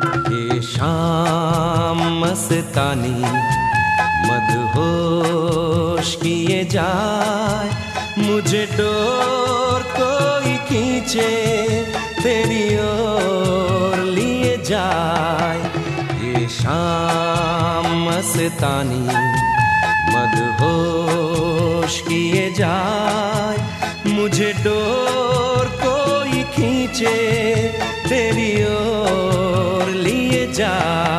ये शाम मस्तानी मदहोश किए जाए, मुझे डोर कोई खींचे तेरी ओर लिए जाए। ये शाम मस्तानी मदहोश किए जाए, मुझे डोर कोई खींचे तेरी ओर लिए जाए।